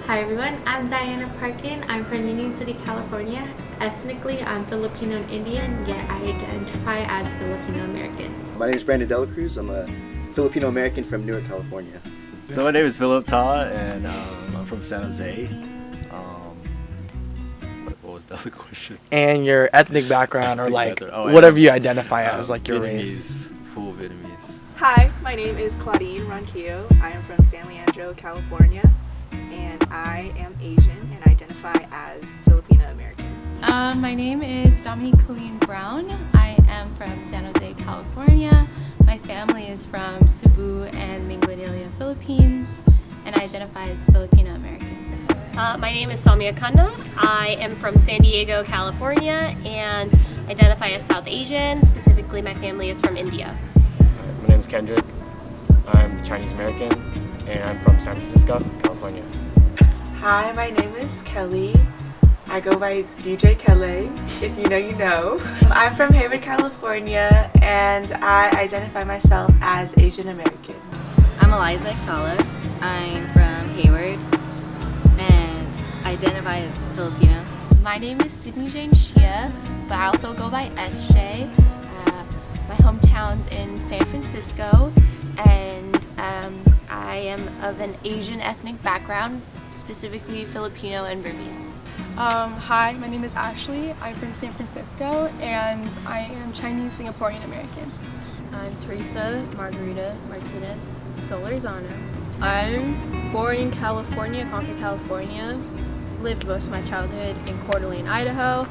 Hi everyone, I'm Diana Parkin. I'm from Union City, California. Ethnically, I'm Filipino and Indian, yet I identify as Filipino American. My name is Brandon Dela Cruz. I'm a Filipino American from Newark, California. So my name is Philip Ta, and I'm from San Jose. What was the other question? And your ethnic background, or Ethnic like background. Oh, whatever you identify as, like your race. Vietnamese, full Vietnamese. Hi, my name is Claudine Ronquillo. I am from San Leandro, California, and I am Asian and identify as Filipino American. My name is Dominique Colleen Brown. I am from San Jose, California. My family is from Cebu and Minglanilla, Philippines, and I identify as Filipino American. My name is Samia Khanna. I am from San Diego, California, and identify as South Asian. Specifically, my family is from India. My name is Kendrick. I'm Chinese American, and I'm from San Francisco, California. Hi, my name is Kelly. I go by DJ Kelly. If you know, you know. I'm from Hayward, California, and I identify myself as Asian American. I'm Eliza Exala. I'm from Hayward and identify as Filipino. My name is Sydney Jane Shia, but I also go by SJ. My hometown's in San Francisco, and I am of an Asian ethnic background, specifically Filipino and Burmese. Hi, my name is Ashley. I'm from San Francisco, and I am Chinese Singaporean American. I'm Teresa Margarita Martinez Solorzano. I'm born in California, Concord, California. Lived most of my childhood in Coeur d'Alene, Idaho.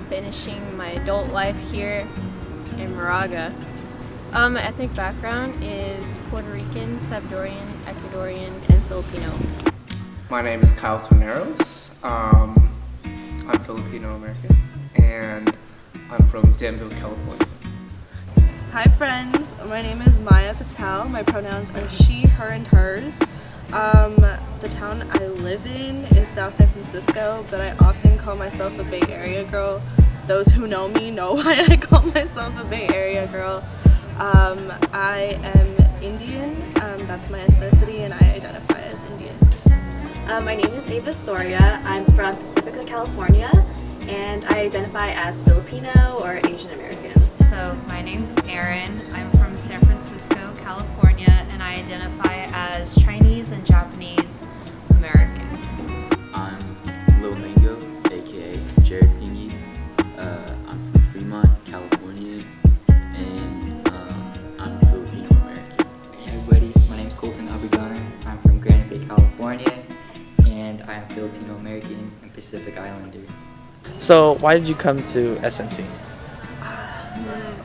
Finishing my adult life here in Moraga. My ethnic background is Puerto Rican, Salvadorian, Ecuadorian, and Filipino. My name is Kyle Torneros. I'm Filipino American, and I'm from Danville, California. Hi friends, my name is Maya Patel. My pronouns are she, her, and hers. The town I live in is South San Francisco, but I often call myself a Bay Area girl. Those who know me know why I call myself a Bay Area girl. I am Indian, that's my ethnicity, and I identify as Indian. My name is Ava Soria. I'm from Pacifica, California, and I identify as Filipino or Asian American. So my name's Erin. I'm from San Francisco, California, and I identify as Chinese and Japanese American. I'm Lil Mango, aka Jared Pingy. I'm from Fremont, California, and I'm Filipino American. Hey everybody, my name's Colton Abigana. I'm from Granite Bay, California, and I am Filipino American and Pacific Islander. So why did you come to SMC?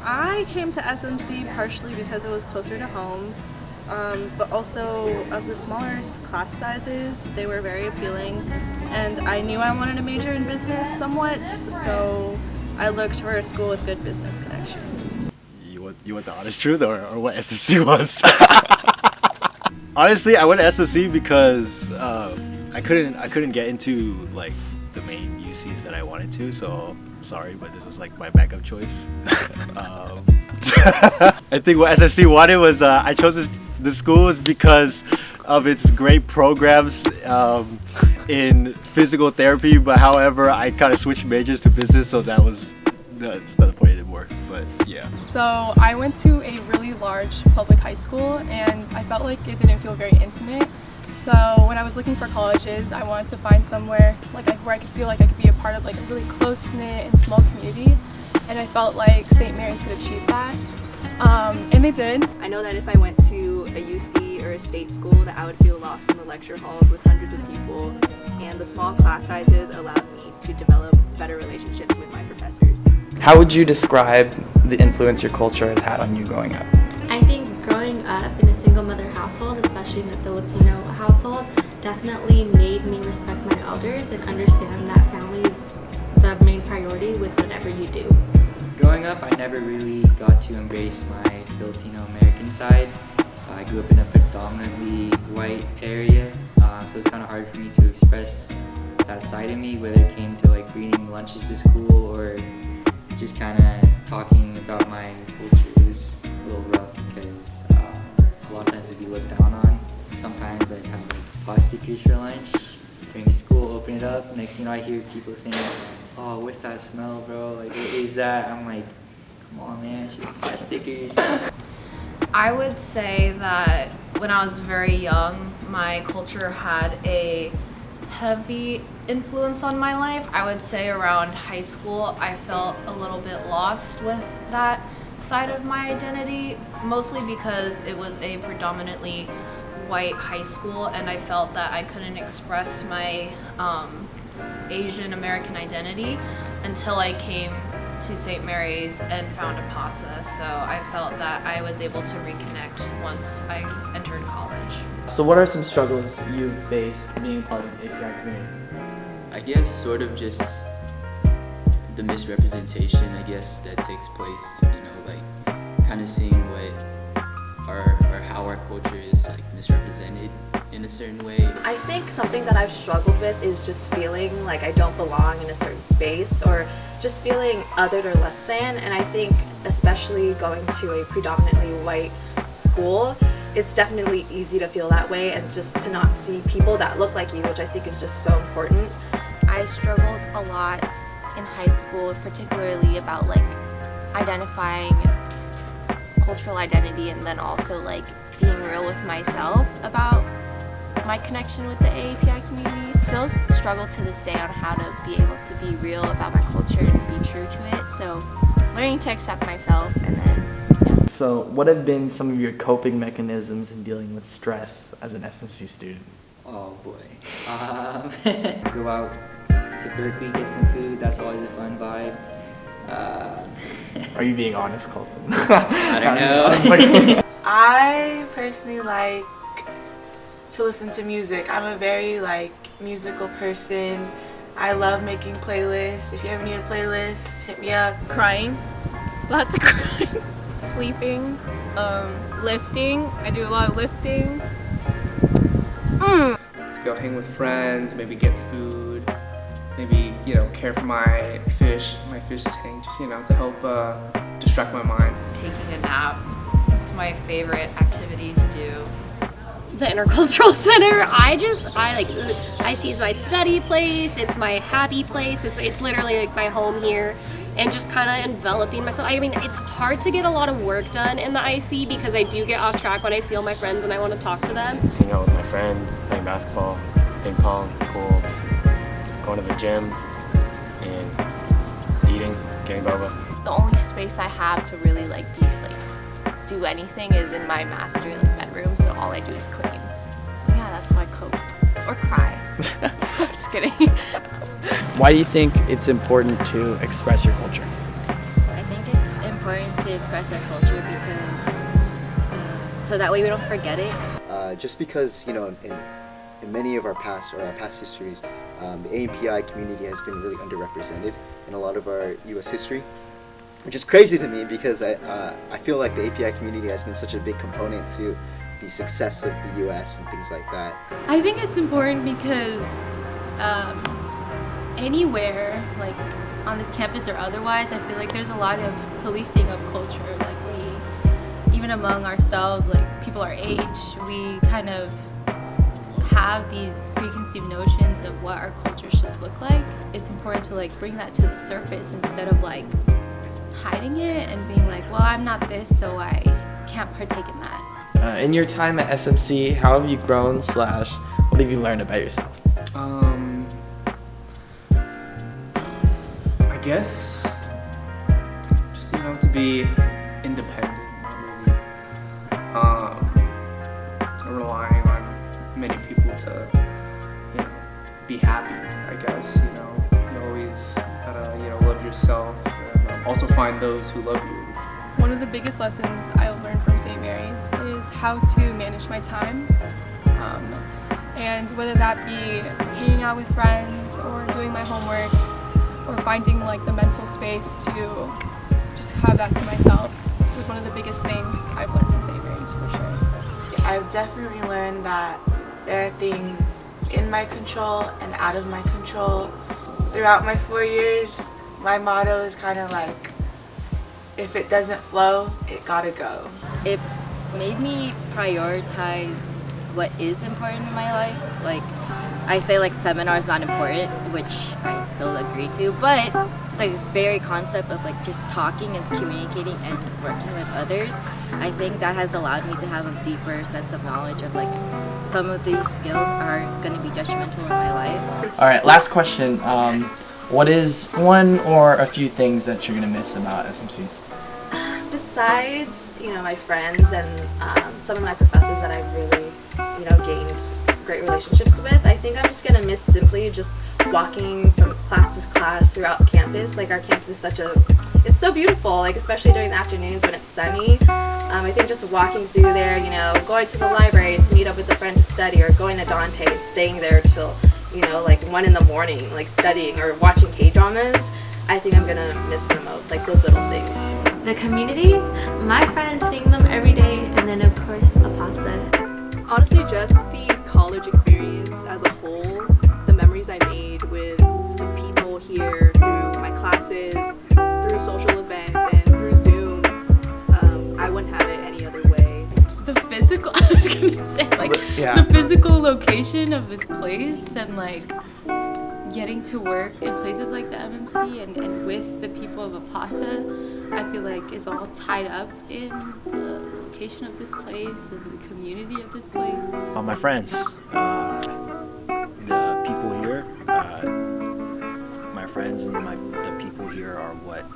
I came to SMC partially because it was closer to home, but also of the smaller class sizes, they were very appealing, and I knew I wanted to major in business somewhat, so I looked for a school with good business connections. You want the honest truth, or what SMC was? Honestly, I went to SMC because I couldn't get into like the main UCs that I wanted to, so sorry, but this was like my backup choice. I think what SMC wanted was I chose the schools because of its great programs in physical therapy, but however I kind of switched majors to business, so that's the point it didn't work, but yeah. So I went to a really large public high school, and I felt like it didn't feel very intimate. So when I was looking for colleges, I wanted to find somewhere where I could feel like I could be a part of like a really close-knit and small community, and I felt like St. Mary's could achieve that, and they did. I know that if I went to a UC or a state school that I would feel lost in the lecture halls with hundreds of people, and the small class sizes allowed me to develop better relationships with my professors. How would you describe the influence your culture has had on you growing up? I think growing up in a single mother household, especially in a Filipino household, definitely made me respect my elders and understand that family is the main priority with whatever you do. Growing up, I never really got to embrace my Filipino American side. I grew up in a predominantly white area, so it's kind of hard for me to express that side of me, whether it came to like bringing lunches to school or just kind of talking about my culture. It was a little rough because a lot of times it'd be looked down on. Sometimes I'd have like pasta for lunch, during school, open it up. Next thing you know, I hear people saying, "Oh, what's that smell, bro? Like, what is that?" I'm like, "Come on, man, it's just pot stickers." I would say that when I was very young, my culture had a heavy influence on my life. I would say around high school, I felt a little bit lost with that side of my identity, mostly because it was a predominantly white high school, and I felt that I couldn't express my Asian American identity until I came to St. Mary's and found APASA. So I felt that I was able to reconnect once I entered college. So what are some struggles you've faced being part of the API community? I guess sort of just the misrepresentation, I guess, that takes place, you know, like kind of seeing what or how our culture is like misrepresented in a certain way. I think something that I've struggled with is just feeling like I don't belong in a certain space, or just feeling othered or less than. And I think especially going to a predominantly white school, it's definitely easy to feel that way and just to not see people that look like you, which I think is just so important. I struggled a lot in high school, particularly about like identifying cultural identity and then also like being real with myself about my connection with the AAPI community. Still struggle to this day on how to be able to be real about my culture and be true to it. So learning to accept myself, and then So what have been some of your coping mechanisms in dealing with stress as an SMC student? Oh boy. Go out to Berkeley, get some food. That's always a fun vibe. Are you being honest, Colton? I don't know. I personally like to listen to music. I'm a very like musical person. I love making playlists. If you ever need a playlist, hit me up. Crying. Lots of crying. Sleeping. Lifting. I do a lot of lifting. To go hang with friends, maybe get food, maybe, you know, care for my fish tank, just, you know, to help distract my mind. Taking a nap. It's my favorite activity to do. The Intercultural Center, I see as my study place, it's my happy place, it's literally like my home here, and just kind of enveloping myself. I mean, it's hard to get a lot of work done in the IC because I do get off track when I see all my friends and I want to talk to them. Hanging out with my friends, playing basketball, ping pong, pool, going to the gym, and eating, getting boba. The only space I have to really like be like do anything is in my master bedroom, so all I do is clean. So yeah, that's how I cope. Or cry. Just kidding. Why do you think it's important to express your culture? I think it's important to express our culture because so that way we don't forget it. Just because, you know, in many of our past histories, the API community has been really underrepresented in a lot of our U.S. history, which is crazy to me because I feel like the API community has been such a big component to the success of the U.S. and things like that. I think it's important because anywhere, like on this campus or otherwise, I feel like there's a lot of policing of culture. Like even among ourselves, like people our age, we kind of have these preconceived notions of what our culture should look like. It's important to like bring that to the surface instead of like hiding it and being like, well, I'm not this, so I can't partake in that. In your time at SMC, how have you grown / what have you learned about yourself? I guess just, you know, to be independent, not really relying on many people to, you know, be happy. I guess, you know, you always gotta, you know, love yourself and also find those who love you. One of the biggest lessons I learned from St. Mary's is how to manage my time. And whether that be hanging out with friends or doing my homework or finding like the mental space to just have that to myself was one of the biggest things I've learned from St. Mary's for sure. I've definitely learned that there are things in my control and out of my control. Throughout my 4 years, my motto is kind of like, if it doesn't flow, it gotta go. It made me prioritize what is important in my life. Like, I say like seminar is not important, which I still agree to, but the very concept of like just talking and communicating and working with others, I think that has allowed me to have a deeper sense of knowledge of like some of these skills aren't going to be judgmental in my life. All right, last question. What is one or a few things that you're gonna miss about SMC? Besides, my friends and some of my professors that I've really, gained great relationships with, I think I'm just gonna miss simply just walking from class to class throughout campus. Like our campus is it's so beautiful, like especially during the afternoons when it's sunny. I think just walking through there, going to the library to meet up with a friend to study, or going to Dante and staying there till, like 1 in the morning, like studying or watching K-dramas. I think I'm gonna miss the most, like those little things. The community, my friends, seeing them every day, and then of course the pasta. Honestly, just the college experience as a whole, the memories I made with the people here through my classes, through social events, and through Zoom. I wouldn't have it any other way. The physical, I was gonna say, like, the physical location of this place and like getting to work in places like the MMC and with the people of APASA, I feel like is all tied up in the location of this place and the community of this place. My friends, the people here, my friends and the people here are what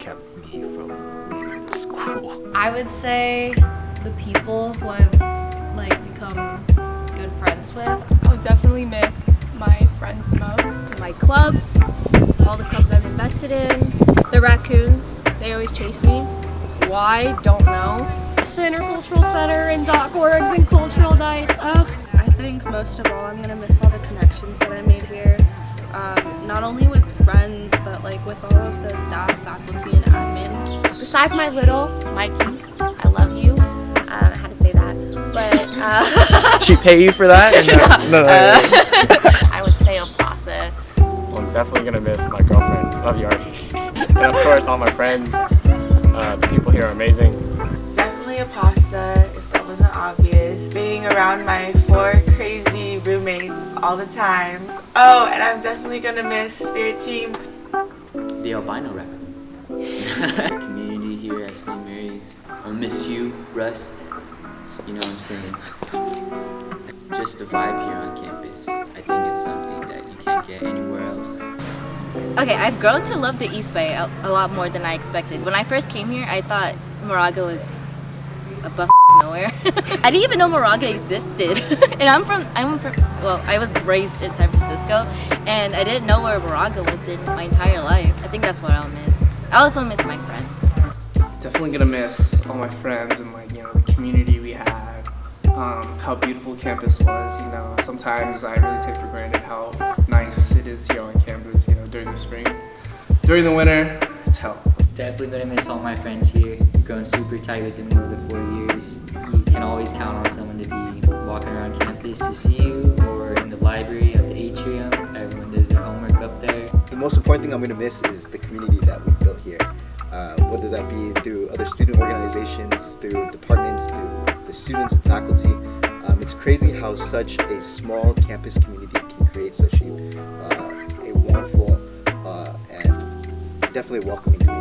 kept me from leaving the school. I would say the people who I've become good friends with. I would definitely miss my friends the most. My club, all the clubs I've invested in, the raccoons, they always chase me. Why? Don't know. The Intercultural Center and doc orgs and cultural nights. Ugh. I think most of all, I'm gonna miss all the connections that I made here. Not only with friends, but like with all of the staff, faculty, and admin. Besides my little Mikey, I love you. I had to say that, but She pay you for that? No. I would say APASA. Well, I'm definitely gonna miss my girlfriend. Love you, Artie. And of course, all my friends. The people here are amazing. Definitely APASA, if that wasn't obvious. Being around my 4 crazy roommates all the times. Oh, and I'm definitely gonna miss Spirit Team. The albino raccoon. The community here at St. Mary's. I'll miss you, Rust. You know what I'm saying? Just the vibe here on campus. I think it's something that you can't get anywhere else. Okay, I've grown to love the East Bay a lot more than I expected. When I first came here, I thought Moraga was above nowhere. I didn't even know Moraga existed. And I was raised in San Francisco, and I didn't know where Moraga was in my entire life. I think that's what I'll miss. I also miss my friends. Definitely gonna miss all my friends and the community we had. How beautiful campus was. Sometimes I really take for granted how nice it is here on campus. During the spring, during the winter, it's hell. Definitely gonna miss all my friends here. Grown super tight with them over the 4 years. You can always count on someone to be walking around campus to see you, or in the library at the atrium. Everyone does their homework up there. The most important thing I'm going to miss is the community that we've built here. Whether that be through other student organizations, through departments, through the students and faculty. It's crazy how such a small campus community can create such a wonderful and definitely welcoming community.